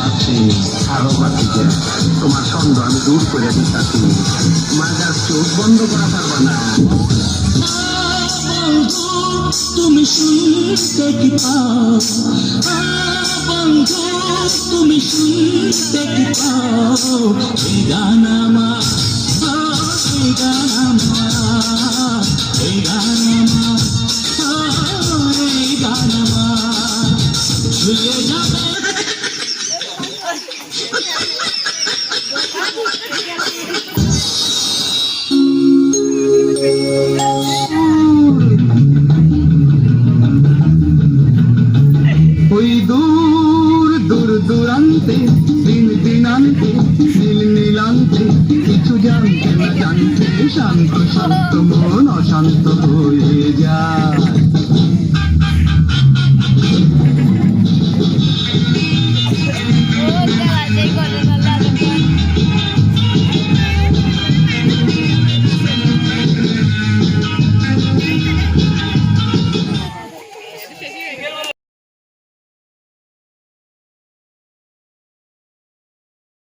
চাচ্ছি আরো বাতিকে তোমার সন্দেহ আমি দূর করে দিচ্ছি। মাজার চোখ বন্ধ করা পারবা না। তুমি শুনতে কি পাও বন্ধু, তুমি শুনতে কি পাও এই গান আমার, এই গান আমার, এই গান আমার, এই গান আমার ছুঁয়ে যাবে। ওই দূর দূর দূরান্তে দিন দিনান্তে নীল নীলান্তে কিছু জানতে না জানতে শান্ত শান্ত মন অশান্ত